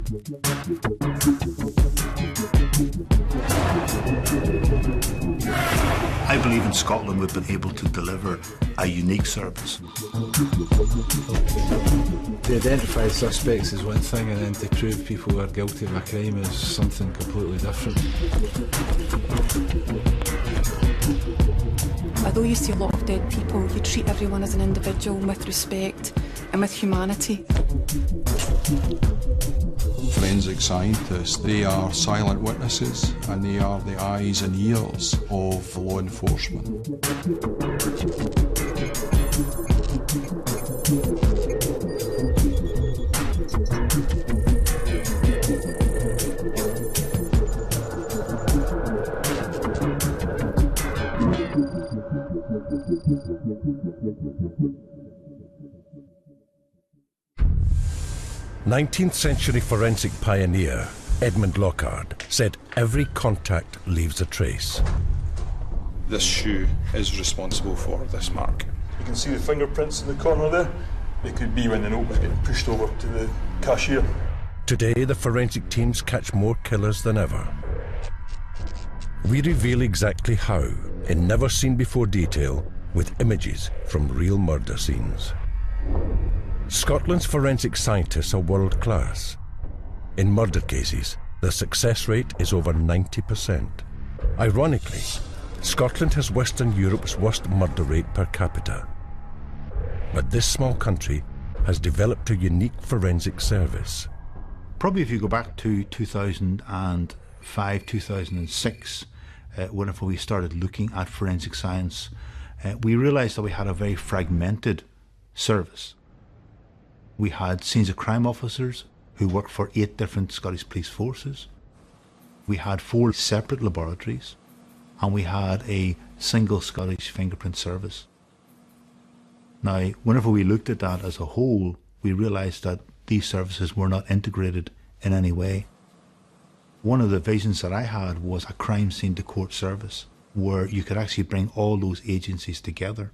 I believe in Scotland we've been able to deliver a unique service. To identify suspects is one thing, and then to prove people are guilty of a crime is something completely different. Although you see a lot of dead people, you treat everyone as an individual with respect and with humanity. Forensic scientists, they are silent witnesses and they are the eyes and ears of law enforcement. Nineteenth-century forensic pioneer Edmund Lockhart said every contact leaves a trace. This shoe is responsible for this mark. You can see the fingerprints in the corner there. They could be when the note was getting pushed over to the cashier. Today, the forensic teams catch more killers than ever. We reveal exactly how, in never-seen-before detail, with images from real murder scenes. Scotland's forensic scientists are world-class. In murder cases, the success rate is over 90%. Ironically, Scotland has Western Europe's worst murder rate per capita. But this small country has developed a unique forensic service. Probably if you go back to 2005, 2006, whenever we started looking at forensic science, we realised that we had a very fragmented service. We had scenes of crime officers who worked for 8 different Scottish police forces. We had 4 separate laboratories, and we had a single Scottish fingerprint service. Now, whenever we looked at that as a whole, we realised that these services were not integrated in any way. One of the visions that I had was a crime scene to court service, where you could actually bring all those agencies together.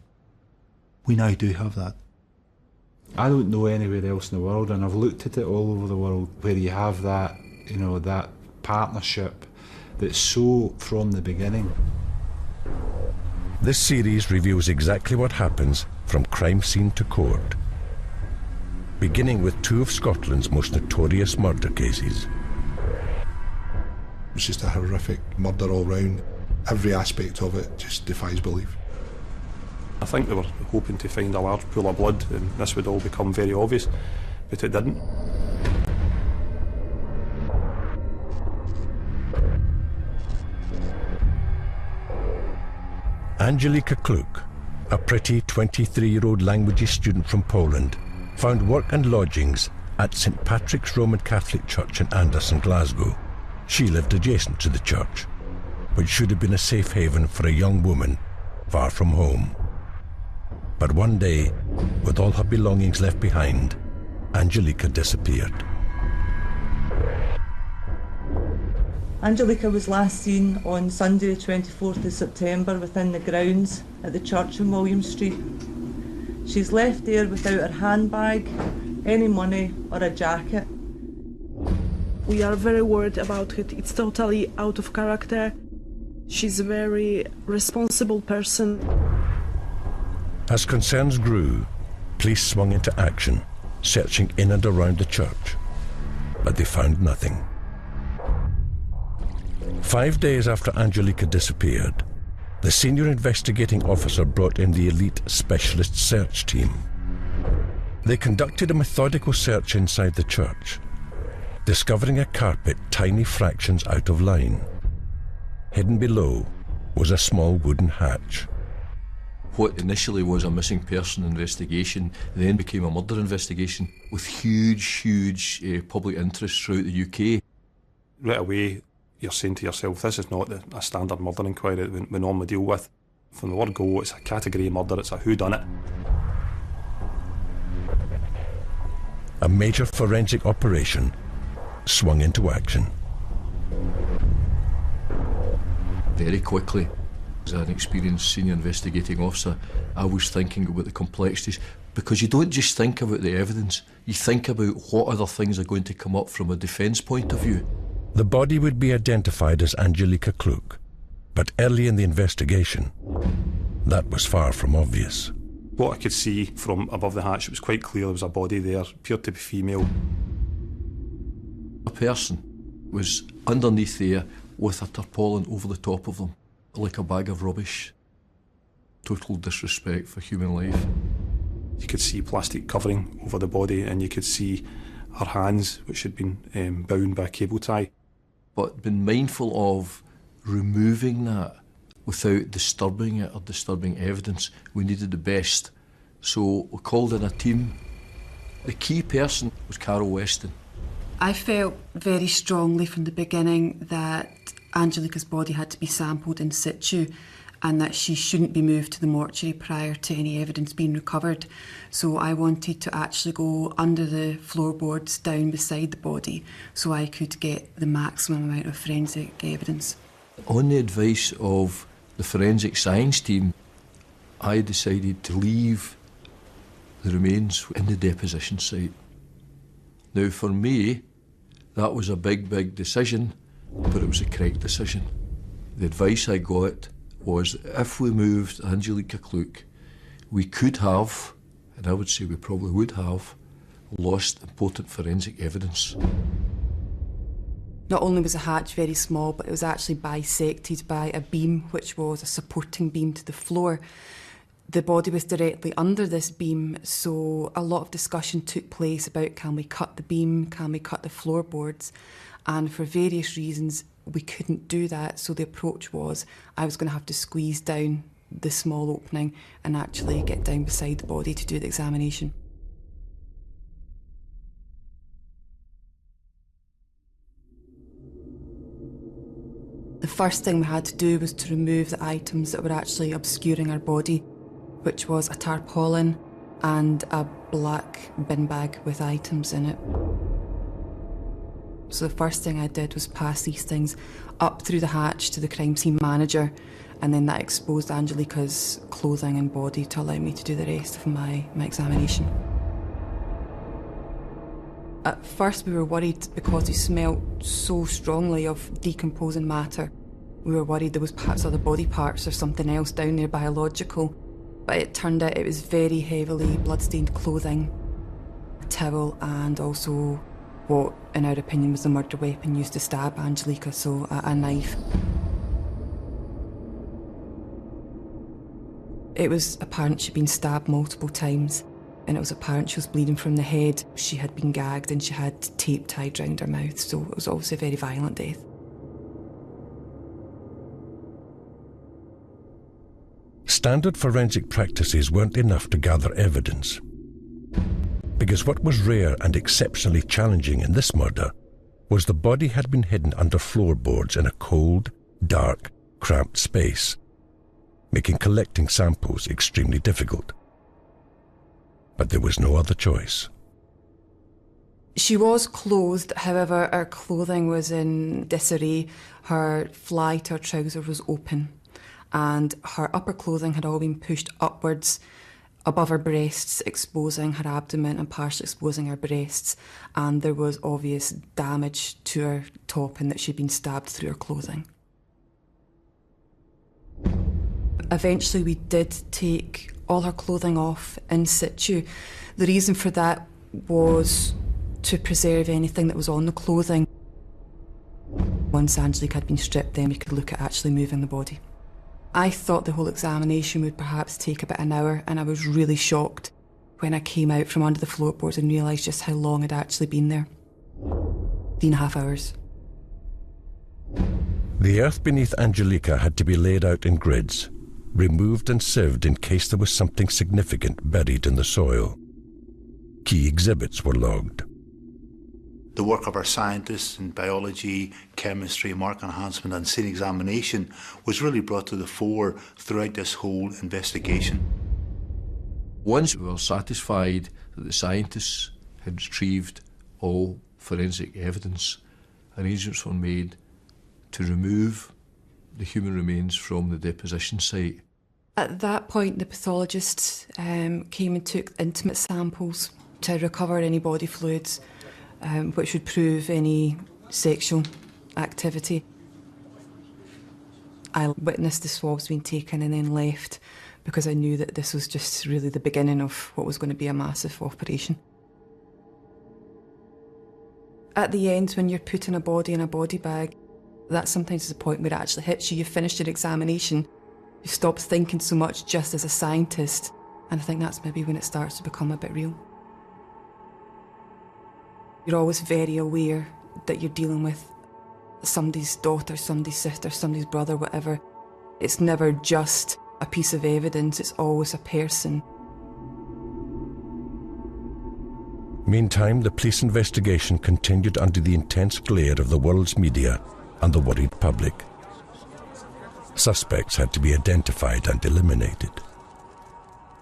We now do have that. I don't know anywhere else in the world, and I've looked at it all over the world, where you have that, you know, that partnership that's so from the beginning. This series reveals exactly what happens from crime scene to court, beginning with 2 of Scotland's most notorious murder cases. It's just a horrific murder all round. Every aspect of it just defies belief. I think they were hoping to find a large pool of blood and this would all become very obvious, but it didn't. Angelika Kluk, a pretty 23-year-old languages student from Poland, found work and lodgings at St Patrick's Roman Catholic Church in Anderson, Glasgow. She lived adjacent to the church, which should have been a safe haven for a young woman far from home. But one day, with all her belongings left behind, Angelika disappeared. Angelika was last seen on Sunday, 24th of September, within the grounds at the church on William Street. She's left there without her handbag, any money or a jacket. We are very worried about it. It's totally out of character. She's a very responsible person. As concerns grew, police swung into action, searching in and around the church, but they found nothing. 5 days after Angelika disappeared, the senior investigating officer brought in the elite specialist search team. They conducted a methodical search inside the church, discovering a carpet tiny fractions out of line. Hidden below was a small wooden hatch. What initially was a missing person investigation then became a murder investigation with huge public interest throughout the UK. Right away, you're saying to yourself, this is not a standard murder inquiry that we normally deal with. From the word go, it's a category murder, it's a whodunit. A major forensic operation swung into action. Very quickly, as an experienced senior investigating officer, I was thinking about the complexities. Because you don't just think about the evidence, you think about what other things are going to come up from a defence point of view. The body would be identified as Angelika Kluk, but early in the investigation, that was far from obvious. What I could see from above the hatch, it was quite clear there was a body there, appeared to be female. A person was underneath there with a tarpaulin over the top of them, like a bag of rubbish. Total disrespect for human life. You could see plastic covering over the body, and you could see her hands, which had been bound by a cable tie. But been mindful of removing that without disturbing it or disturbing evidence. We needed the best. So we called in a team. The key person was Carol Weston. I felt very strongly from the beginning that Angelika's body had to be sampled in situ and that she shouldn't be moved to the mortuary prior to any evidence being recovered. So I wanted to actually go under the floorboards down beside the body so I could get the maximum amount of forensic evidence. On the advice of the forensic science team, I decided to leave the remains in the deposition site. Now for me, that was a big decision, but it was a correct decision. The advice I got was that if we moved Angelika Kluk, we could have, and I would say we probably would have, lost important forensic evidence. Not only was the hatch very small, but it was actually bisected by a beam, which was a supporting beam to the floor. The body was directly under this beam, so a lot of discussion took place about can we cut the beam, can we cut the floorboards, and for various reasons we couldn't do that, so the approach was I was going to have to squeeze down the small opening and actually get down beside the body to do the examination. The first thing we had to do was to remove the items that were actually obscuring our body, which was a tarpaulin and a black bin bag with items in it. So the first thing I did was pass these things up through the hatch to the crime scene manager, and then that exposed Angelika's clothing and body to allow me to do the rest of my examination. At first we were worried because we smelled so strongly of decomposing matter. We were worried there was perhaps other body parts or something else down there biological, but it turned out it was very heavily blood-stained clothing, a towel, and also what, in our opinion, was the murder weapon used to stab Angelika, so a knife. It was apparent she'd been stabbed multiple times, and it was apparent she was bleeding from the head. She had been gagged and she had tape tied round her mouth, so it was obviously a very violent death. Standard forensic practices weren't enough to gather evidence, because what was rare and exceptionally challenging in this murder was the body had been hidden under floorboards in a cold, dark, cramped space, making collecting samples extremely difficult. But there was no other choice. She was clothed, however, her clothing was in disarray. Her fly to her trouser was open, and her upper clothing had all been pushed upwards above her breasts, exposing her abdomen and partially exposing her breasts, and there was obvious damage to her top in that she'd been stabbed through her clothing. Eventually we did take all her clothing off in situ. The reason for that was to preserve anything that was on the clothing. Once Angelika had been stripped, then we could look at actually moving the body. I thought the whole examination would perhaps take about an hour, and I was really shocked when I came out from under the floorboards and realised just how long I'd actually been there. 3.5 hours. The earth beneath Angelika had to be laid out in grids, removed and sieved in case there was something significant buried in the soil. Key exhibits were logged. The work of our scientists in biology, chemistry, mark enhancement and scene examination was really brought to the fore throughout this whole investigation. Once we were satisfied that the scientists had retrieved all forensic evidence, arrangements were made to remove the human remains from the deposition site. At that point, the pathologist came and took intimate samples to recover any body fluids, which would prove any sexual activity. I witnessed the swabs being taken and then left because I knew that this was just really the beginning of what was going to be a massive operation. At the end, when you're putting a body in a body bag, that sometimes is the point where it actually hits you. You've finished your examination. You stop thinking so much just as a scientist. And I think that's maybe when it starts to become a bit real. You're always very aware that you're dealing with somebody's daughter, somebody's sister, somebody's brother, whatever. It's never just a piece of evidence, it's always a person. Meantime, the police investigation continued under the intense glare of the world's media and the worried public. Suspects had to be identified and eliminated.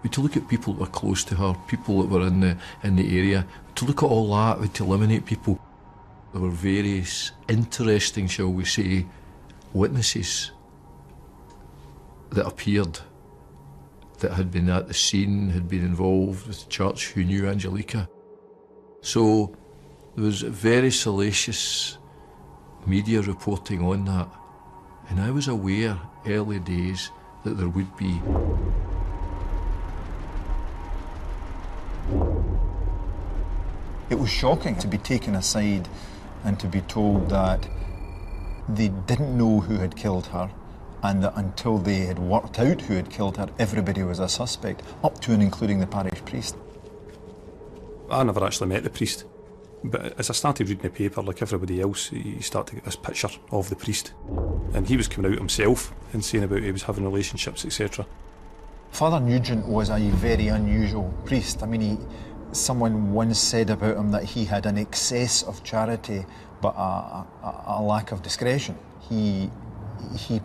We had to look at people that were close to her, people that were in the area. To look at all that, we had to eliminate people. There were various interesting, shall we say, witnesses that appeared that had been at the scene, had been involved with the church, who knew Angelica. So there was very salacious media reporting on that. And I was aware, early days, that there would be. It was shocking to be taken aside and to be told that they didn't know who had killed her, and that until they had worked out who had killed her, everybody was a suspect, up to and including the parish priest. I never actually met the priest, but as I started reading the paper, like everybody else, you start to get this picture of the priest. And he was coming out himself and saying about he was having relationships, etc. Father Nugent was a very unusual priest. I mean, someone once said about him that he had an excess of charity, but a lack of discretion. He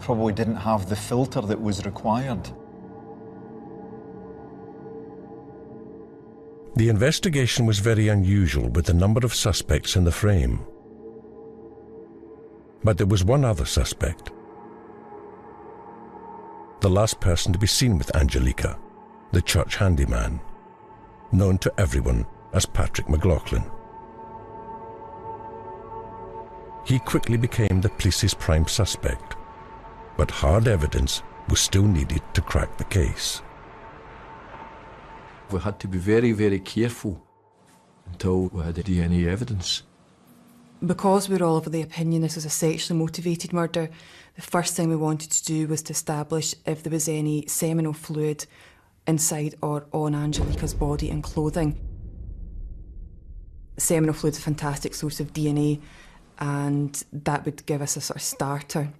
probably didn't have the filter that was required. The investigation was very unusual, with a number of suspects in the frame. But there was one other suspect. The last person to be seen with Angelica, the church handyman, known to everyone as Patrick McLaughlin. He quickly became the police's prime suspect, but hard evidence was still needed to crack the case. We had to be very, very careful until we had the DNA evidence. Because we were all of the opinion this was a sexually motivated murder, the first thing we wanted to do was to establish if there was any seminal fluid inside or on Angelica's body and clothing. Seminal fluid is a fantastic source of DNA, and that would give us a sort of starter.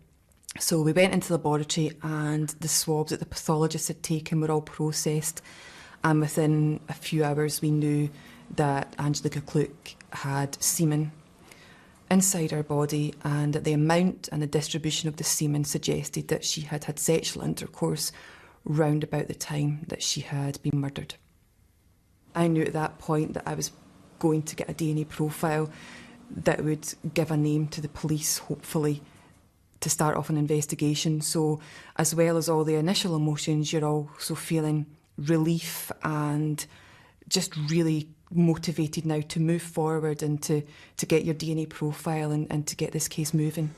So we went into the laboratory, and the swabs that the pathologist had taken were all processed, and within a few hours we knew that Angelica Kluck had semen inside her body, and that the amount and the distribution of the semen suggested that she had had sexual intercourse round about the time that she had been murdered. I knew at that point that I was going to get a DNA profile that would give a name to the police, hopefully, to start off an investigation. So as well as all the initial emotions, you're also feeling relief and just really motivated now to move forward and to get your DNA profile and to get this case moving.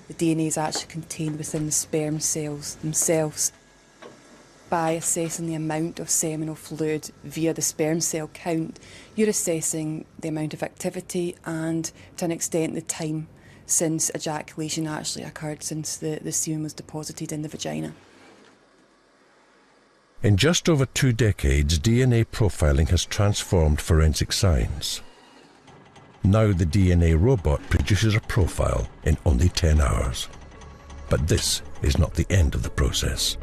The DNA is actually contained within the sperm cells themselves. By assessing the amount of seminal fluid via the sperm cell count, you're assessing the amount of activity and, to an extent, the time since ejaculation actually occurred, since the semen was deposited in the vagina. In just over 2 decades, DNA profiling has transformed forensic science. Now the DNA robot produces a profile in only 10 hours. But this is not the end of the process.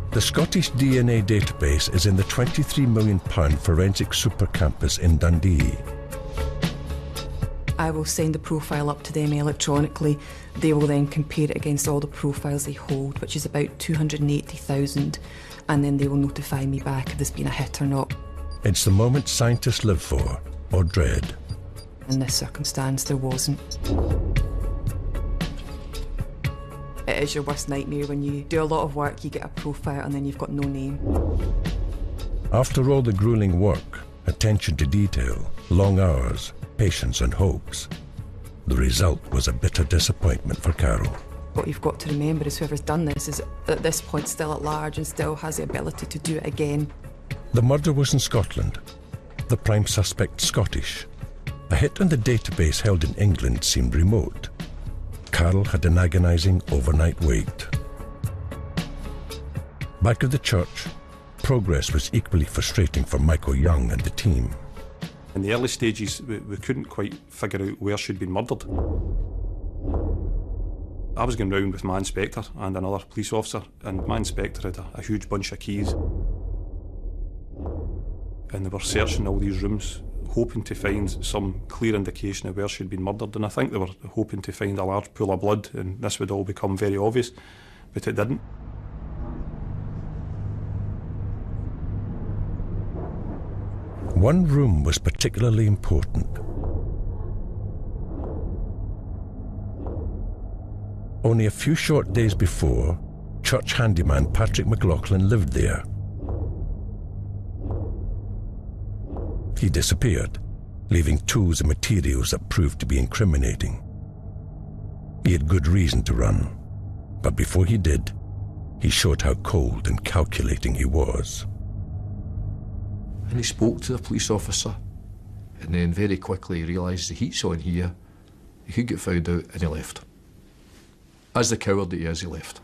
The Scottish DNA database is in the £23 million forensic super campus in Dundee. I will send the profile up to them electronically. They will then compare it against all the profiles they hold, which is about 280,000, and then they will notify me back if there's been a hit or not. It's the moment scientists live for, or dread. In this circumstance, there wasn't. It is your worst nightmare when you do a lot of work, you get a profile and then you've got no name. After all the grueling work, attention to detail, long hours, patience and hopes, the result was a bitter disappointment for Carol. What you've got to remember is whoever's done this is at this point still at large and still has the ability to do it again. The murder was in Scotland, the prime suspect Scottish. A hit on the database held in England seemed remote. Carol had an agonising overnight wait. Back at the church, progress was equally frustrating for Michael Young and the team. In the early stages, we couldn't quite figure out where she'd been murdered. I was going round with my inspector and another police officer, and my inspector had a huge bunch of keys. And they were searching all these rooms, hoping to find some clear indication of where she'd been murdered. And I think they were hoping to find a large pool of blood, and this would all become very obvious, but it didn't. One room was particularly important. Only a few short days before, church handyman Patrick McLaughlin lived there. He disappeared, leaving tools and materials that proved to be incriminating. He had good reason to run, but before he did, he showed how cold and calculating he was. And he spoke to the police officer, and then very quickly he realised the heat's on here, he could get found out, and he left. As the coward that he is, he left.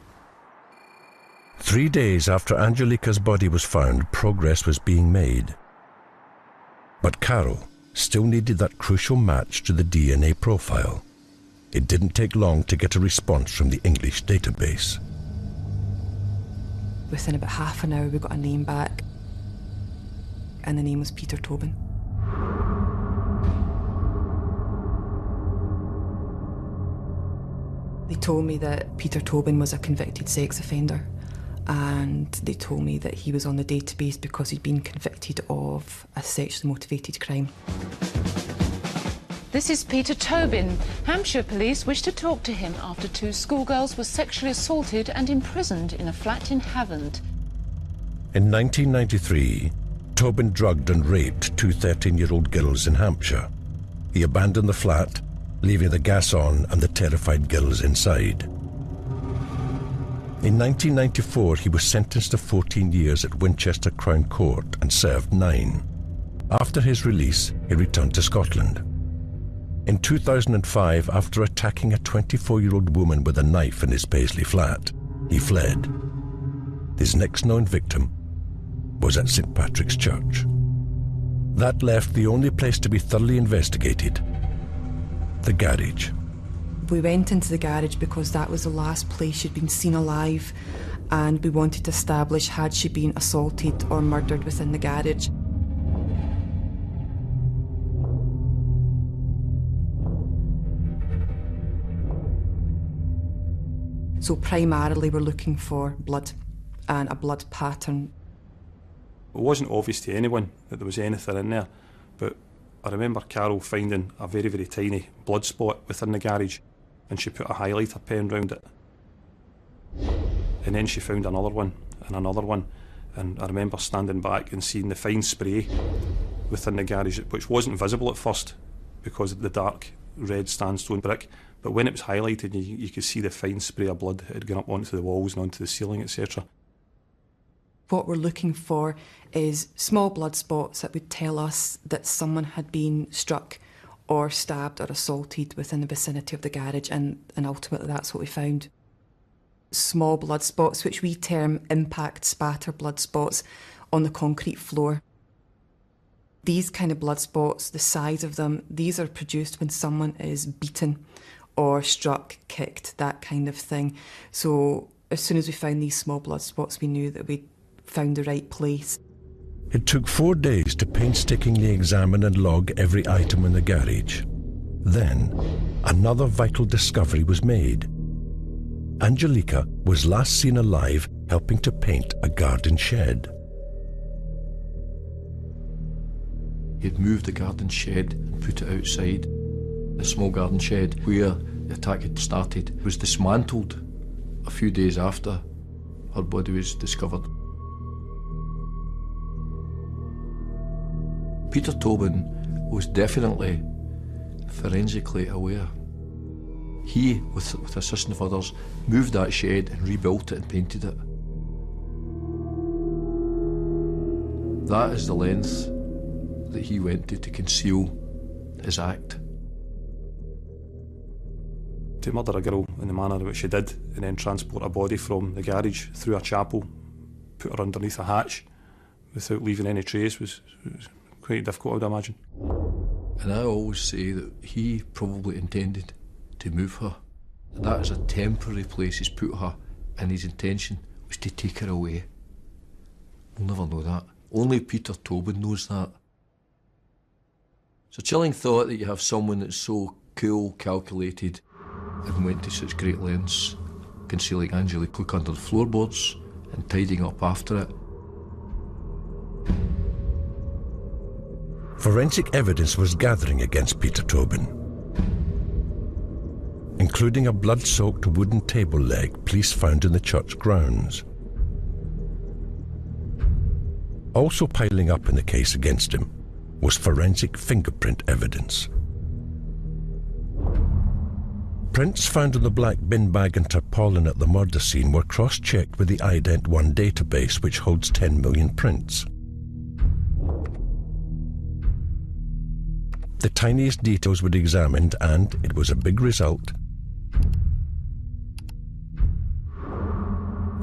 3 days after Angelica's body was found, progress was being made. But Carol still needed that crucial match to the DNA profile. It didn't take long to get a response from the English database. Within about half an hour, we got a name back, and the name was Peter Tobin. They told me that Peter Tobin was a convicted sex offender, and they told me that he was on the database because he'd been convicted of a sexually motivated crime. This is Peter Tobin. Hampshire police wish to talk to him after 2 schoolgirls were sexually assaulted and imprisoned in a flat in Havant. In 1993, Tobin drugged and raped 2 13-year-old girls in Hampshire. He abandoned the flat, leaving the gas on and the terrified girls inside. In 1994, he was sentenced to 14 years at Winchester Crown Court and served 9. After his release, he returned to Scotland. In 2005, after attacking a 24-year-old woman with a knife in his Paisley flat, he fled. His next known victim was at St. Patrick's Church. That left the only place to be thoroughly investigated: the garage. We went into the garage because that was the last place she'd been seen alive, and we wanted to establish had she been assaulted or murdered within the garage. So primarily we're looking for blood and a blood pattern. It wasn't obvious to anyone that there was anything in there, but I remember Carol finding a very, very tiny blood spot within the garage, and she put a highlighter pen round it. And then she found another one, and I remember standing back and seeing the fine spray within the garage, which wasn't visible at first because of the dark red sandstone brick, but when it was highlighted, you could see the fine spray of blood that had gone up onto the walls and onto the ceiling, etc. What we're looking for is small blood spots that would tell us that someone had been struck or stabbed or assaulted within the vicinity of the garage, and ultimately that's what we found. Small blood spots, which we term impact spatter blood spots, on the concrete floor. These kind of blood spots, the size of them, these are produced when someone is beaten or struck, kicked, that kind of thing. So as soon as we found these small blood spots, we knew that we'd found the right place. It took 4 days to painstakingly examine and log every item in the garage. Then, another vital discovery was made. Angelica was last seen alive helping to paint a garden shed. He'd moved the garden shed and put it outside. The small garden shed where the attack had started was dismantled a few days after her body was discovered. Peter Tobin was definitely forensically aware. He, with assistance of others, moved that shed and rebuilt it and painted it. That is the length that he went to conceal his act. To murder a girl in the manner in which she did and then transport a body from the garage through a chapel, put her underneath a hatch without leaving any trace was quite difficult, I would imagine. And I always say that he probably intended to move her. That is a temporary place he's put her, and his intention was to take her away. We'll never know that. Only Peter Tobin knows that. It's a chilling thought that you have someone that's so cool, calculated, and went to such great lengths, concealing Angelique Cook under the floorboards and tidying up after it. Forensic evidence was gathering against Peter Tobin, including a blood-soaked wooden table leg police found in the church grounds. Also piling up in the case against him was forensic fingerprint evidence. Prints found in the black bin bag and tarpaulin at the murder scene were cross-checked with the Ident1 database, which holds 10 million prints. The tiniest details were examined, and it was a big result.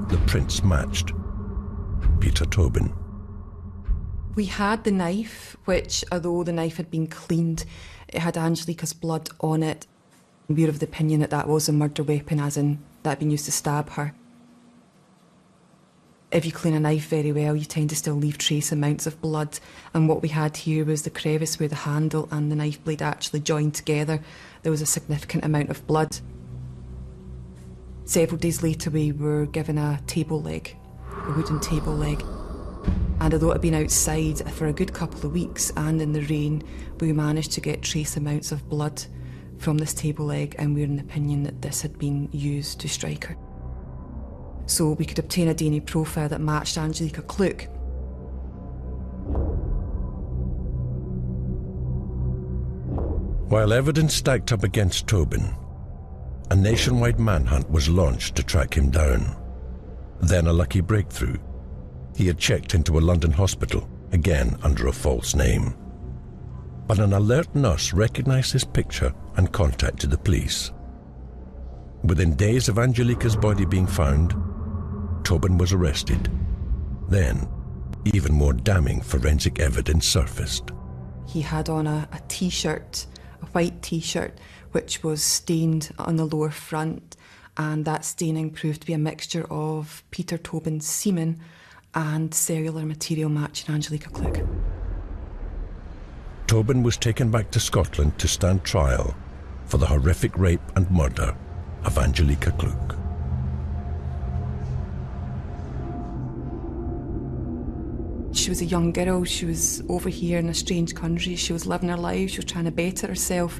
The prints matched Peter Tobin. We had the knife, which, although the knife had been cleaned, it had Angelica's blood on it. We're of the opinion that that was a murder weapon, as in that had been used to stab her. If you clean a knife very well, you tend to still leave trace amounts of blood, and what we had here was the crevice where the handle and the knife blade actually joined together. There was a significant amount of blood. Several days later, we were given a table leg, a wooden table leg. And although it had been outside for a good couple of weeks and in the rain, we managed to get trace amounts of blood from this table leg, and we're in the opinion that this had been used to strike her. So we could obtain a DNA profile that matched Angelica Klook. While evidence stacked up against Tobin, a nationwide manhunt was launched to track him down. Then a lucky breakthrough. He had checked into a London hospital, again under a false name. But an alert nurse recognised his picture and contacted the police. Within days of Angelica's body being found, Tobin was arrested. Then, even more damning forensic evidence surfaced. He had on a t-shirt, a white t-shirt, which was stained on the lower front, and that staining proved to be a mixture of Peter Tobin's semen and cellular material matching Angelica Klook. Tobin was taken back to Scotland to stand trial for the horrific rape and murder of Angelica Klook. She was a young girl, she was over here in a strange country, she was living her life, she was trying to better herself,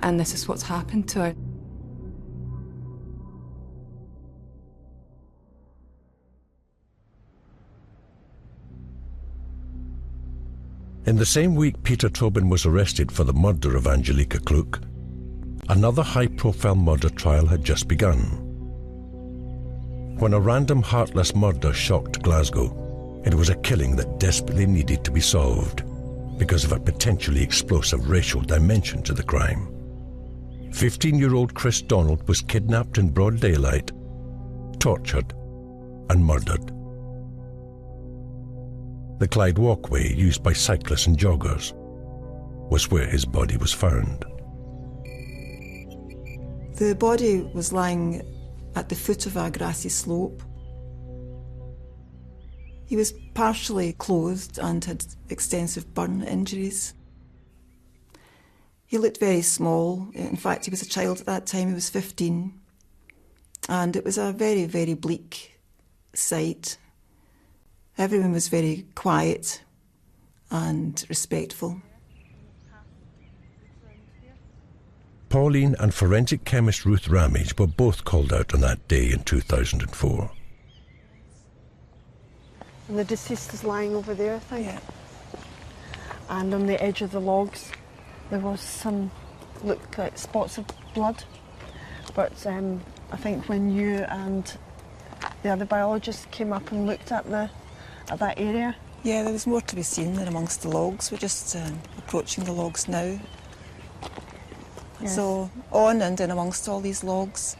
and this is what's happened to her. In the same week Peter Tobin was arrested for the murder of Angelica Klook, another high-profile murder trial had just begun. When a random heartless murder shocked Glasgow, it was a killing that desperately needed to be solved because of a potentially explosive racial dimension to the crime. 15-year-old Chris Donald was kidnapped in broad daylight, tortured and murdered. The Clyde Walkway, used by cyclists and joggers, was where his body was found. The body was lying at the foot of a grassy slope. He was partially clothed and had extensive burn injuries. He looked very small. In fact, he was a child at that time. He was 15. And it was a very, very bleak sight. Everyone was very quiet and respectful. Pauline and forensic chemist Ruth Ramage were both called out on that day in 2004. And the deceased is lying over there, I think. Yeah. And on the edge of the logs, there was some, looked like spots of blood. But I think when you and the other biologists came up and looked at that area. Yeah, there was more to be seen than amongst the logs. We're just approaching the logs now. Yes. So on and in amongst all these logs,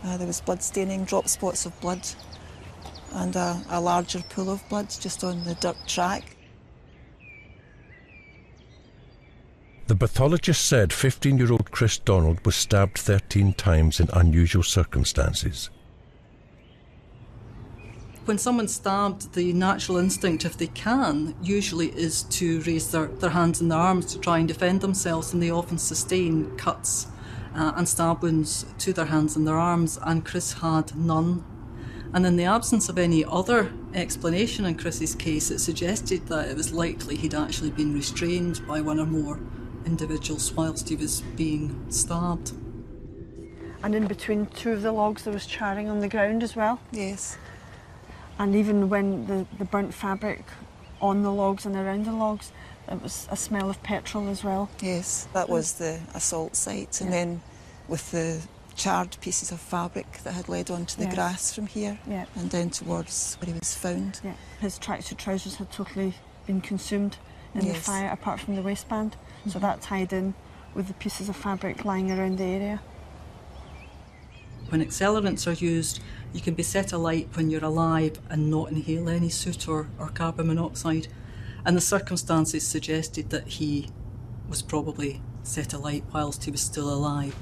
there was blood staining, drop spots of blood, and a larger pool of blood just on the dirt track. The pathologist said 15-year-old Chris Donald was stabbed 13 times in unusual circumstances. When someone's stabbed, the natural instinct, if they can, usually is to raise their hands and their arms to try and defend themselves, and they often sustain cuts and stab wounds to their hands and their arms, and Chris had none. And in the absence of any other explanation in Chris's case, it suggested that it was likely he'd actually been restrained by one or more individuals whilst he was being stabbed. And in between two of the logs there was charring on the ground as well. Yes. And even when the burnt fabric on the logs and around the logs, there was a smell of petrol as well. Yes, that was the assault site. And then with the charred pieces of fabric that had led onto the grass from here and down towards where he was found. Yeah. His tracksuit trousers had totally been consumed in the fire, apart from the waistband. So that tied in with the pieces of fabric lying around the area. When accelerants are used, you can be set alight when you're alive and not inhale any soot or carbon monoxide. And the circumstances suggested that he was probably set alight whilst he was still alive.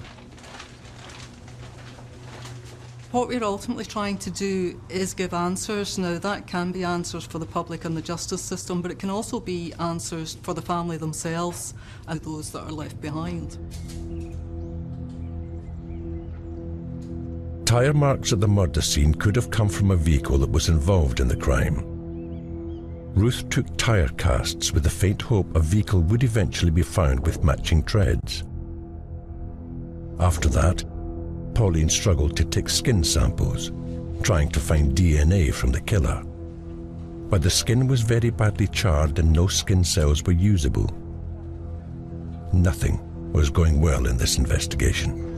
What we're ultimately trying to do is give answers. Now, that can be answers for the public and the justice system, but it can also be answers for the family themselves and those that are left behind. Tyre marks at the murder scene could have come from a vehicle that was involved in the crime. Ruth took tyre casts with the faint hope a vehicle would eventually be found with matching treads. After that, Pauline struggled to take skin samples, trying to find DNA from the killer. But the skin was very badly charred and no skin cells were usable. Nothing was going well in this investigation.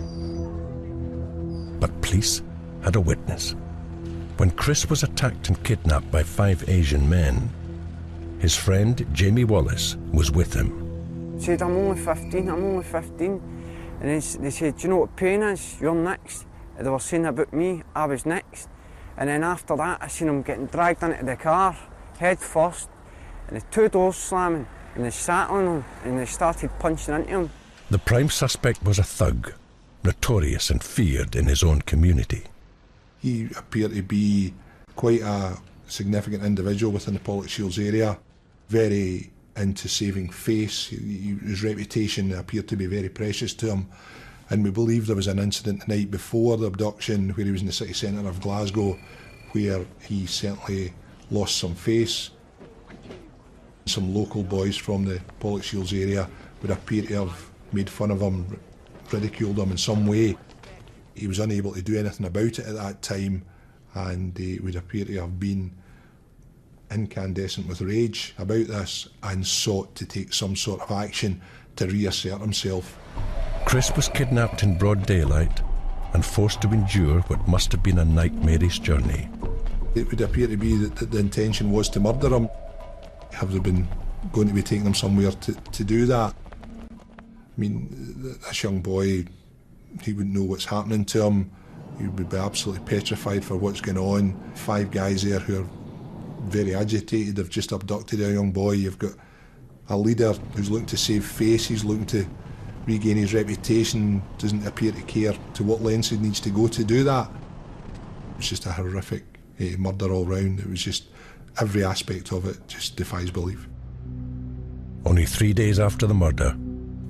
But police had a witness. When Chris was attacked and kidnapped by 5 Asian men, his friend Jamie Wallace was with him. He said, I'm only 15. And they said, do you know what pain is? You're next. They were saying about me, I was next. And then after that, I seen him getting dragged into the car, head first, and the 2 doors slamming, and they sat on him, and they started punching into him. The prime suspect was a thug, notorious and feared in his own community. He appeared to be quite a significant individual within the Pollock-Shields area, very into saving face. His reputation appeared to be very precious to him, and we believe there was an incident the night before the abduction where he was in the city centre of Glasgow where he certainly lost some face. Some local boys from the Pollock-Shields area would appear to have made fun of him, ridiculed him in some way. He was unable to do anything about it at that time, and he would appear to have been incandescent with rage about this and sought to take some sort of action to reassert himself. Chris was kidnapped in broad daylight and forced to endure what must have been a nightmarish journey. It would appear to be that the intention was to murder him. Have they been going to be taking him somewhere to do that? I mean, this young boy, he wouldn't know what's happening to him. He would be absolutely petrified for what's going on. 5 guys there who are very agitated, have just abducted a young boy. You've got a leader who's looking to save face, he's looking to regain his reputation, doesn't appear to care to what lengths he needs to go to do that. It's just a horrific murder all round. It was just, every aspect of it just defies belief. Only 3 days after the murder,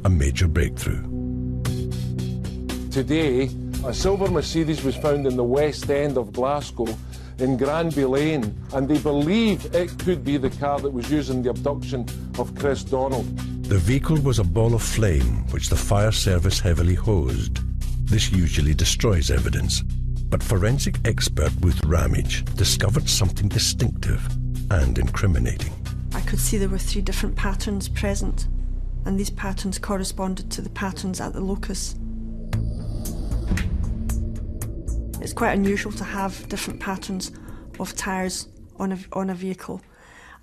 a major breakthrough. Today, a silver Mercedes was found in the west end of Glasgow in Granby Lane, and they believe it could be the car that was used in the abduction of Chris Donald. The vehicle was a ball of flame which the fire service heavily hosed. This usually destroys evidence, but forensic expert Ruth Ramage discovered something distinctive and incriminating. I could see there were 3 different patterns present, and these patterns corresponded to the patterns at the locus. It's quite unusual to have different patterns of tyres on a vehicle,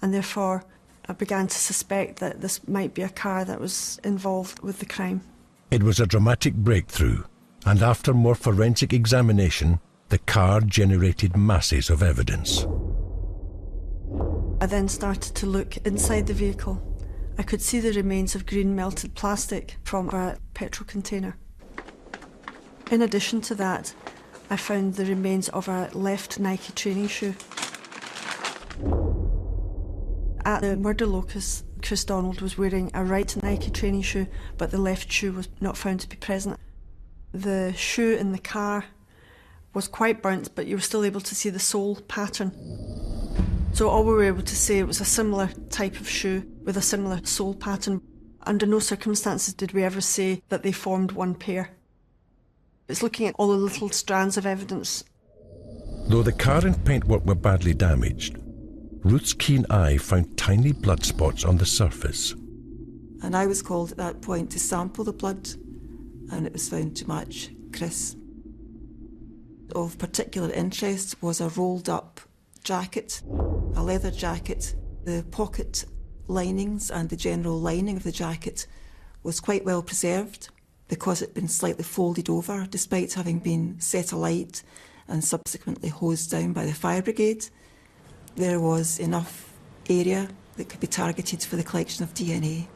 and therefore I began to suspect that this might be a car that was involved with the crime. It was a dramatic breakthrough, and after more forensic examination, the car generated masses of evidence. I then started to look inside the vehicle. I could see the remains of green melted plastic from a petrol container. In addition to that, I found the remains of a left Nike training shoe. At the murder locus, Chris Donald was wearing a right Nike training shoe, but the left shoe was not found to be present. The shoe in the car was quite burnt, but you were still able to see the sole pattern. So all we were able to say, it was a similar type of shoe with a similar sole pattern. Under no circumstances did we ever say that they formed one pair. It's looking at all the little strands of evidence. Though the car and paintwork were badly damaged, Ruth's keen eye found tiny blood spots on the surface. And I was called at that point to sample the blood, and it was found to match Chris. Of particular interest was a rolled up jacket, a leather jacket. The pocket linings and the general lining of the jacket was quite well preserved because it had been slightly folded over despite having been set alight and subsequently hosed down by the fire brigade. There was enough area that could be targeted for the collection of DNA.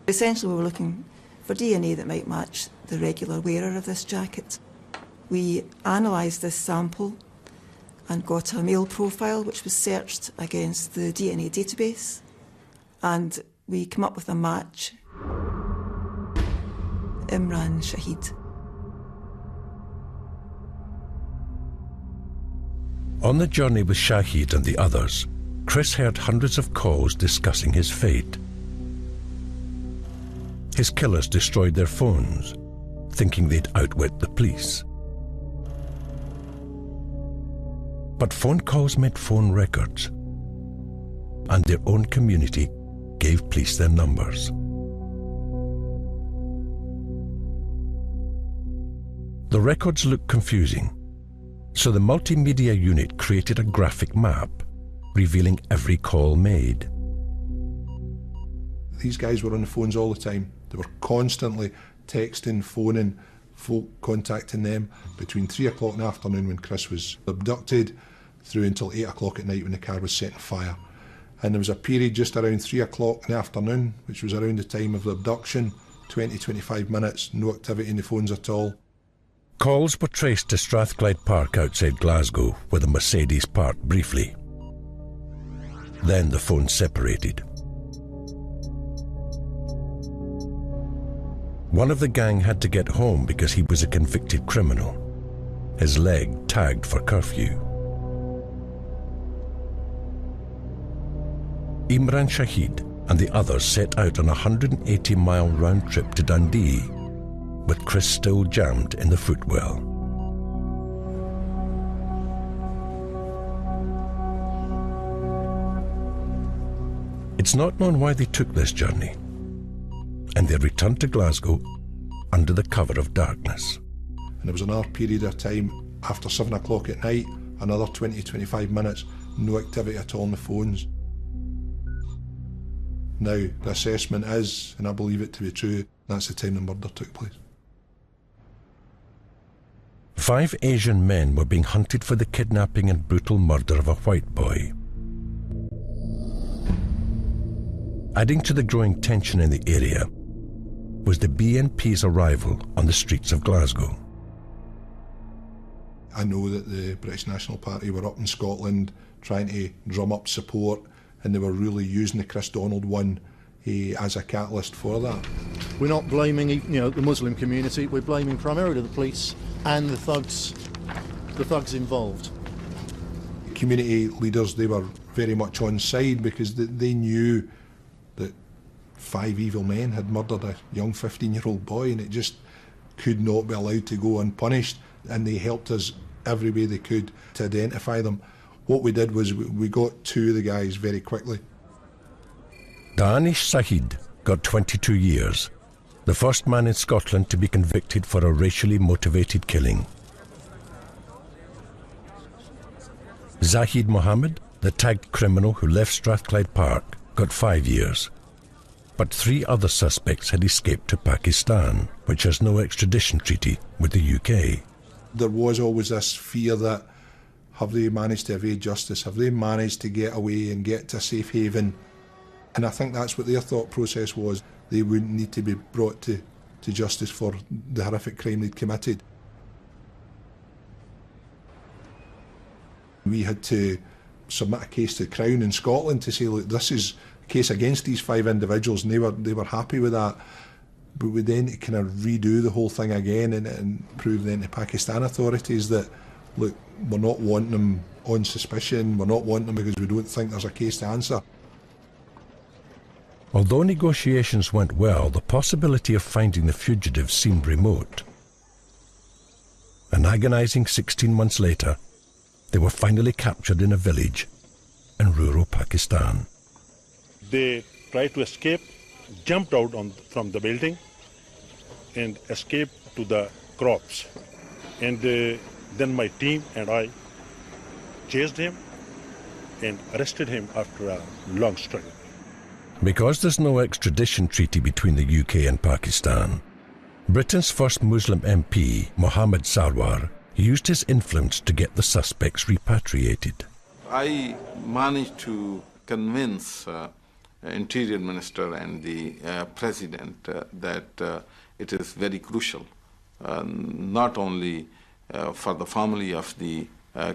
Essentially, we were looking for DNA that might match the regular wearer of this jacket. We analysed this sample and got a male profile which was searched against the DNA database, and we came up with a match. Imran Shahid. On the journey with Shahid and the others, Chris heard hundreds of calls discussing his fate. His killers destroyed their phones, thinking they'd outwit the police. But phone calls meant phone records, and their own community gave police their numbers. The records looked confusing, so the multimedia unit created a graphic map revealing every call made. These guys were on the phones all the time. They were constantly texting, phoning, folk contacting them between 3 o'clock in the afternoon when Chris was abducted through until 8 o'clock at night when the car was set on fire. And there was a period just around 3 o'clock in the afternoon, which was around the time of the abduction, 20-25 minutes, no activity in the phones at all. Calls were traced to Strathclyde Park outside Glasgow, where the Mercedes parked briefly. Then the phones separated. One of the gang had to get home because he was a convicted criminal, his leg tagged for curfew. Imran Shahid and the others set out on a 180-mile round trip to Dundee, with Chris still jammed in the footwell. It's not known why they took this journey, and they returned to Glasgow under the cover of darkness. And there was another period of time after 7 o'clock at night, another 20-25 minutes, no activity at all on the phones. Now, the assessment is, and I believe it to be true, that's the time the murder took place. 5 Asian men were being hunted for the kidnapping and brutal murder of a white boy. Adding to the growing tension in the area was the BNP's arrival on the streets of Glasgow. I know that the British National Party were up in Scotland trying to drum up support, and they were really using the Chris Donald one as a catalyst for that. We're not blaming, the Muslim community. We're blaming primarily the police and the thugs involved. Community leaders, they were very much on side because they knew that 5 evil men had murdered a young 15-year-old boy, and it just could not be allowed to go unpunished, and they helped us every way they could to identify them. What we did was we got 2 of the guys very quickly. Danish Sahid got 22 years, the first man in Scotland to be convicted for a racially motivated killing. Zahid Mohammed, the tagged criminal who left Strathclyde Park, got 5 years. But 3 other suspects had escaped to Pakistan, which has no extradition treaty with the UK. There was always this fear that, have they managed to evade justice? Have they managed to get away and get to a safe haven? And I think that's what their thought process was. They wouldn't need to be brought to justice for the horrific crime they'd committed. We had to submit a case to the Crown in Scotland to say, look, this is a case against these 5 individuals, and they were happy with that. But we then kind of redo the whole thing again and prove then to Pakistan authorities that, look, we're not wanting them on suspicion, we're not wanting them because we don't think there's a case to answer. Although negotiations went well, the possibility of finding the fugitives seemed remote. An agonizing 16 months later, they were finally captured in a village in rural Pakistan. They tried to escape, jumped out from the building and escaped to the crops. And then my team and I chased him and arrested him after a long struggle. Because there's no extradition treaty between the UK and Pakistan, Britain's first Muslim MP, Mohammed Sarwar, used his influence to get the suspects repatriated. I managed to convince Interior Minister and the President that it is very crucial, not only for the family of the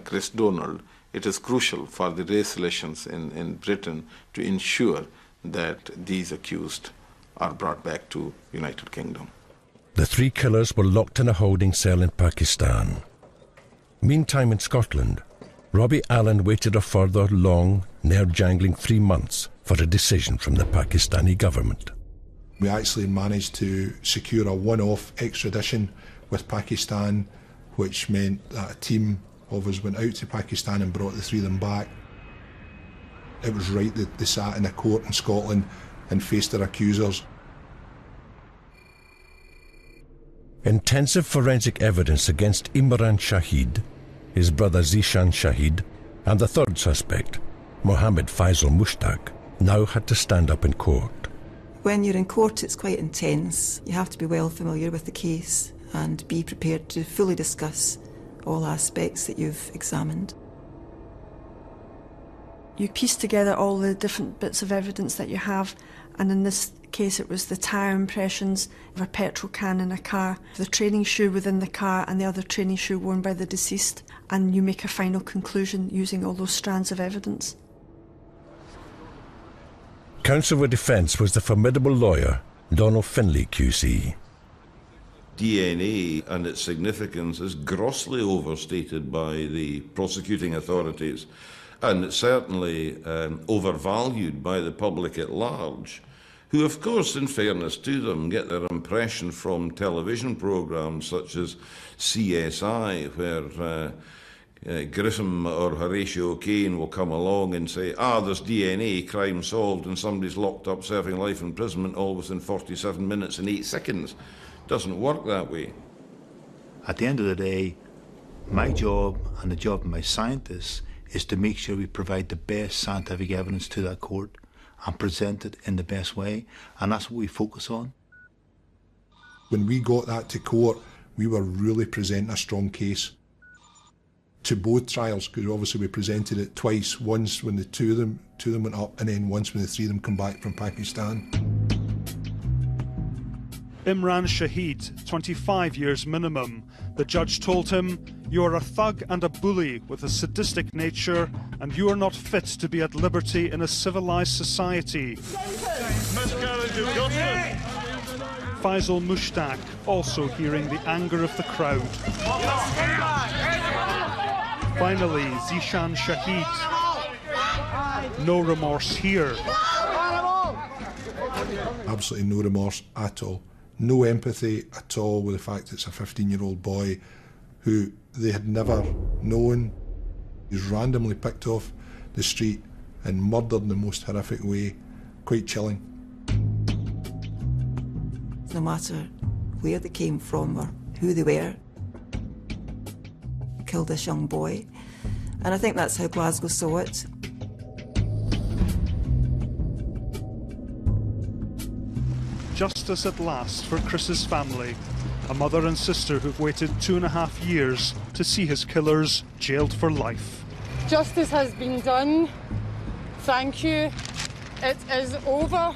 Chris Donald, it is crucial for the race relations in Britain to ensure that these accused are brought back to United Kingdom. The 3 killers were locked in a holding cell in Pakistan. Meantime in Scotland, Robbie Allen waited a further long, nerve-jangling 3 months for a decision from the Pakistani government. We actually managed to secure a one-off extradition with Pakistan, which meant that a team of us went out to Pakistan and brought the 3 of them back. It was right that they sat in a court in Scotland and faced their accusers. Intensive forensic evidence against Imran Shahid, his brother Zishan Shahid, and the 3rd suspect, Mohammed Faisal Mushtaq, now had to stand up in court. When you're in court, it's quite intense. You have to be well familiar with the case and be prepared to fully discuss all aspects that you've examined. You piece together all the different bits of evidence that you have, and in this case it was the tyre impressions of a petrol can in a car, the training shoe within the car and the other training shoe worn by the deceased, and you make a final conclusion using all those strands of evidence. Counsel for defence was the formidable lawyer, Donald Finlay QC. DNA and its significance is grossly overstated by the prosecuting authorities, and it's certainly overvalued by the public at large, who, of course, in fairness to them, get their impression from television programmes such as CSI, where Grissom or Horatio Kane will come along and say, there's DNA, crime solved, and somebody's locked up serving life imprisonment all within 47 minutes and 8 seconds. Doesn't work that way. At the end of the day, my job and the job of my scientists is to make sure we provide the best scientific evidence to that court and present it in the best way, and that's what we focus on. When we got that to court, we were really presenting a strong case to both trials, because obviously we presented it twice, once when the two of them went up, and then once when the 3 of them come back from Pakistan. Imran Shahid, 25 years minimum. The judge told him, "You are a thug and a bully with a sadistic nature, and you are not fit to be at liberty in a civilized society." Faisal Mushtaq, also hearing the anger of the crowd. Finally, Zishan Shahid. no remorse here. Absolutely no remorse at all. No empathy at all with the fact it's a 15-year-old boy who they had never known. He was randomly picked off the street and murdered in the most horrific way. Quite chilling. No matter where they came from or who they were, killed this young boy. And I think that's how Glasgow saw it. Justice at last for Chris's family, a mother and sister who've waited 2.5 years to see his killers jailed for life. Justice has been done. Thank you. It is over.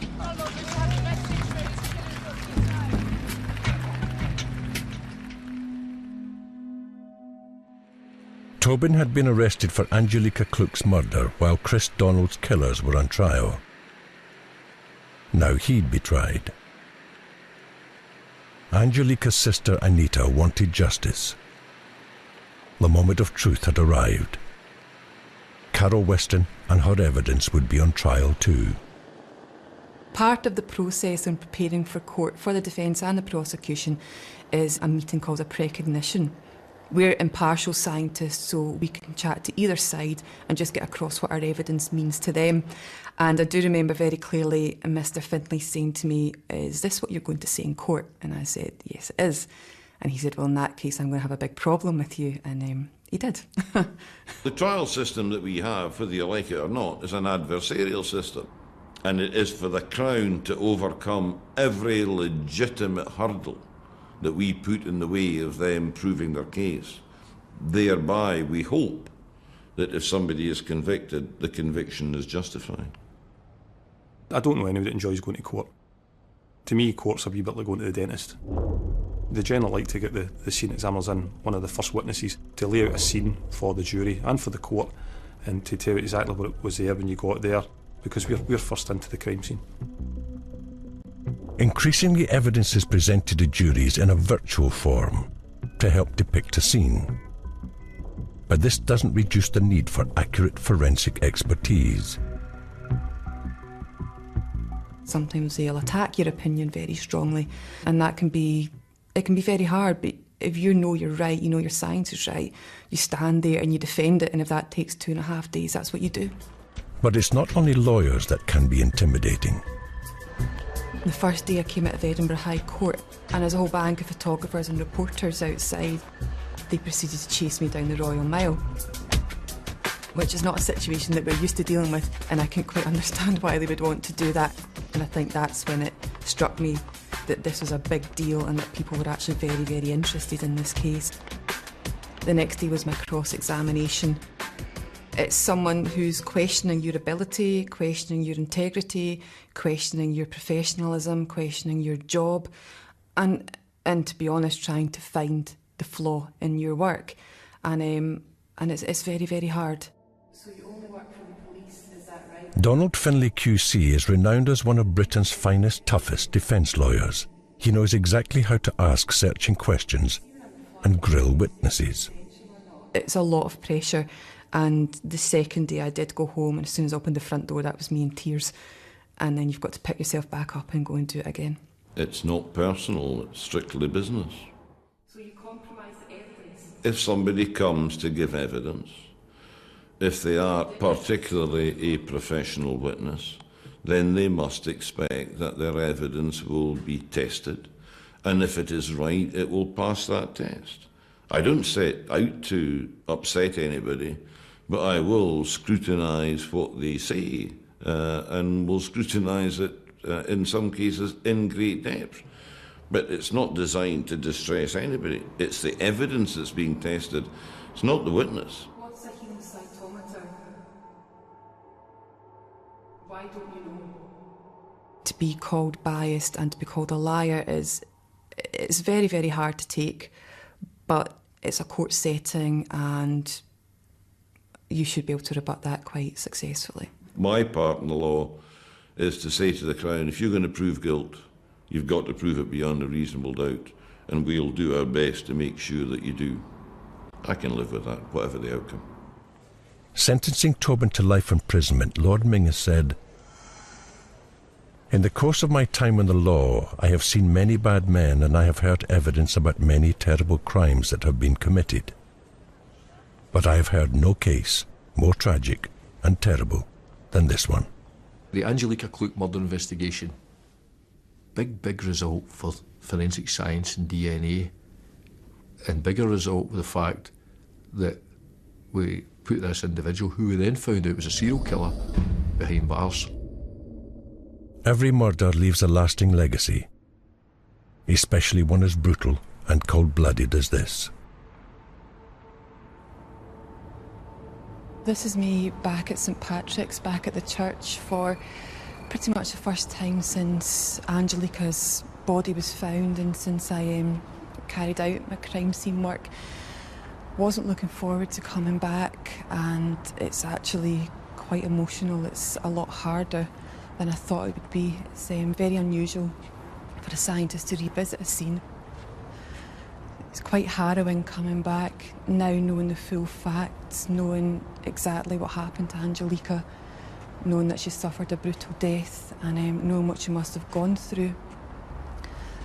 Tobin had been arrested for Angelica Klook's murder while Chris Donald's killers were on trial. Now he'd be tried. Angelica's sister Anita wanted justice. The moment of truth had arrived. Carol Weston and her evidence would be on trial too. Part of the process in preparing for court for the defence and the prosecution is a meeting called a precognition. We're impartial scientists, so we can chat to either side and just get across what our evidence means to them. And I do remember very clearly Mr. Findlay saying to me, "Is this what you're going to say in court?" And I said, "Yes, it is." And he said, "Well, in that case, I'm going to have a big problem with you." And he did. The trial system that we have, whether you like it or not, is an adversarial system. And it is for the Crown to overcome every legitimate hurdle that we put in the way of them proving their case. Thereby, we hope that if somebody is convicted, the conviction is justified. I don't know anybody that enjoys going to court. To me, court's a wee bit like going to the dentist. They generally like to get the scene examiners in, one of the first witnesses, to lay out a scene for the jury and for the court and to tell you exactly what it was there when you got there, because we're first into the crime scene. Increasingly, evidence is presented to juries in a virtual form to help depict a scene. But this doesn't reduce the need for accurate forensic expertise. Sometimes they'll attack your opinion very strongly, and it can be very hard, but if you know you're right, you know your science is right, you stand there and you defend it, and if that takes 2.5 days, that's what you do. But it's not only lawyers that can be intimidating. The first day I came out of Edinburgh High Court, and there's a whole bank of photographers and reporters outside. They proceeded to chase me down the Royal Mile, which is not a situation that we're used to dealing with, and I couldn't quite understand why they would want to do that. And I think that's when it struck me that this was a big deal and that people were actually very, very interested in this case. The next day was my cross-examination. It's someone who's questioning your ability, questioning your integrity, questioning your professionalism, questioning your job, and to be honest, trying to find the flaw in your work. And it's very, very hard. So you only work for the police, is that right? Donald Findlay QC is renowned as one of Britain's finest, toughest defence lawyers. He knows exactly how to ask searching questions and grill witnesses. It's a lot of pressure. And the second day I did go home, and as soon as I opened the front door, that was me in tears. And then you've got to pick yourself back up and go and do it again. It's not personal, it's strictly business. So you compromise the evidence? If somebody comes to give evidence, if they are particularly a professional witness, then they must expect that their evidence will be tested. And if it is right, it will pass that test. I don't set out to upset anybody, but I will scrutinise what they say and will scrutinise it in some cases in great depth. But it's not designed to distress anybody. It's the evidence that's being tested. It's not the witness. What's a human cytometer? Why don't you know? To be called biased and to be called a liar it's very, very hard to take, but it's a court setting and you should be able to rebut that quite successfully. My part in the law is to say to the Crown, if you're going to prove guilt, you've got to prove it beyond a reasonable doubt, and we'll do our best to make sure that you do. I can live with that, whatever the outcome. Sentencing Tobin to life imprisonment, Lord Mingus said, "In the course of my time in the law, I have seen many bad men and I have heard evidence about many terrible crimes that have been committed. But I have heard no case more tragic and terrible than this one." The Angelica Kluck murder investigation, big result for forensic science and DNA, and bigger result with the fact that we put this individual, who we then found out was a serial killer, behind bars. Every murder leaves a lasting legacy, especially one as brutal and cold-blooded as this. This is me back at St Patrick's, back at the church for pretty much the first time since Angelica's body was found and since I carried out my crime scene work. Wasn't looking forward to coming back, and it's actually quite emotional. It's a lot harder than I thought it would be. It's very unusual for a scientist to revisit a scene. It's quite harrowing coming back now, knowing the full facts, knowing exactly what happened to Angelica, knowing that she suffered a brutal death, and knowing what she must have gone through.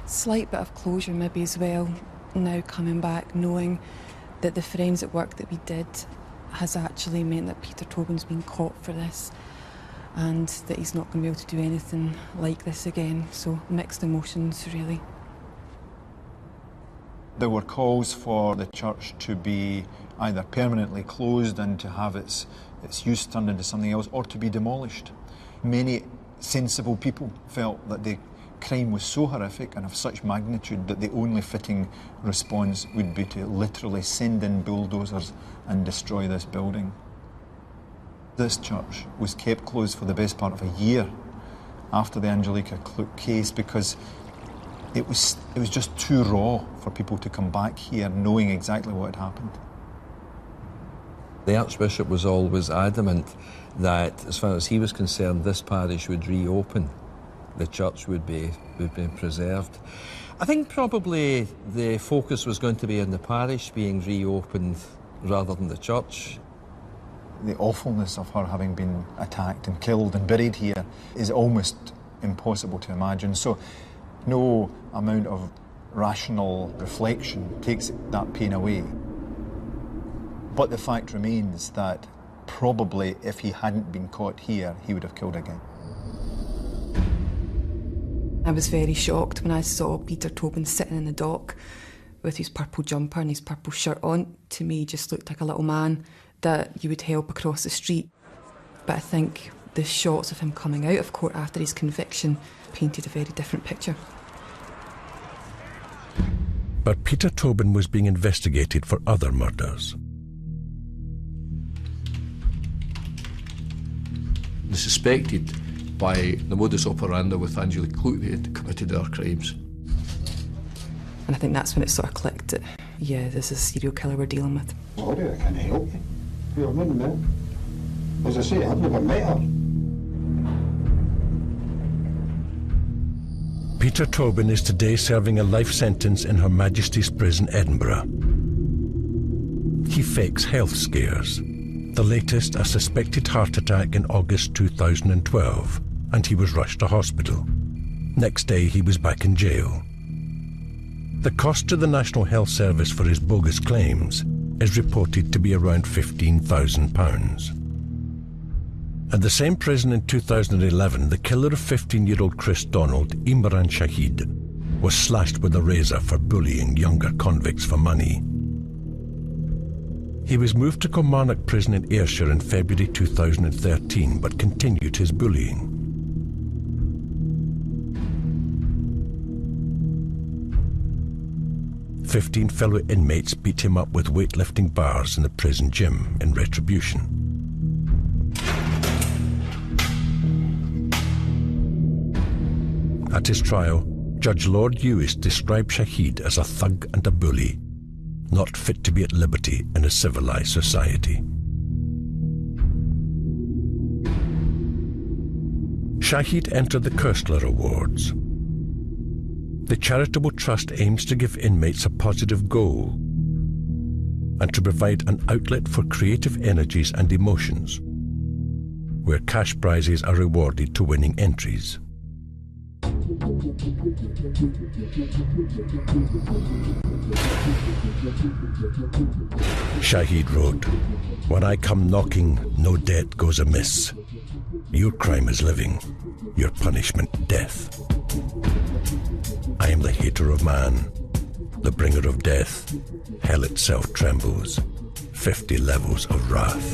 Slight bit of closure maybe as well, now coming back, knowing that the forensic work that we did has actually meant that Peter Tobin's been caught for this, and that he's not going to be able to do anything like this again. So mixed emotions, really. There were calls for the church to be either permanently closed and to have its use turned into something else, or to be demolished. Many sensible people felt that the crime was so horrific and of such magnitude that the only fitting response would be to literally send in bulldozers and destroy this building. This church was kept closed for the best part of a year after the Angelica Kluck case because it was just too raw for people to come back here knowing exactly what had happened. The Archbishop was always adamant that, as far as he was concerned, this parish would reopen. The church would be preserved. I think probably the focus was going to be on the parish being reopened rather than the church. The awfulness of her having been attacked and killed and buried here is almost impossible to imagine. So no amount of rational reflection takes that pain away. But the fact remains that probably if he hadn't been caught here, he would have killed again. I was very shocked when I saw Peter Tobin sitting in the dock with his purple jumper and his purple shirt on. To me, he just looked like a little man that you would help across the street. But I think the shots of him coming out of court after his conviction painted a very different picture. But Peter Tobin was being investigated for other murders. They suspected by the modus operandi with Angelica Kluck they had committed our crimes. And I think that's when it sort of clicked that, yeah, this is a serial killer we're dealing with. Sorry, I can't help you. You're a man. As I say, I've never met her. Peter Tobin is today serving a life sentence in Her Majesty's Prison, Edinburgh. He fakes health scares. The latest, a suspected heart attack in August 2012, and he was rushed to hospital. Next day, he was back in jail. The cost to the National Health Service for his bogus claims is reported to be around £15,000. At the same prison in 2011, the killer of 15-year-old Chris Donald, Imran Shahid, was slashed with a razor for bullying younger convicts for money. He was moved to Kilmarnock Prison in Ayrshire in February 2013, but continued his bullying. "15 fellow inmates beat him up with weightlifting bars in the prison gym in retribution. At his trial, Judge Lord Ewis described Shahid as a thug and a bully, not fit to be at liberty in a civilized society. Shahid entered the Koestler Awards. The charitable trust aims to give inmates a positive goal and to provide an outlet for creative energies and emotions, where cash prizes are rewarded to winning entries. Shahid wrote, "When I come knocking, no debt goes amiss. Your crime is living, your punishment death. I am the hater of man, the bringer of death. Hell itself trembles, 50 levels of wrath."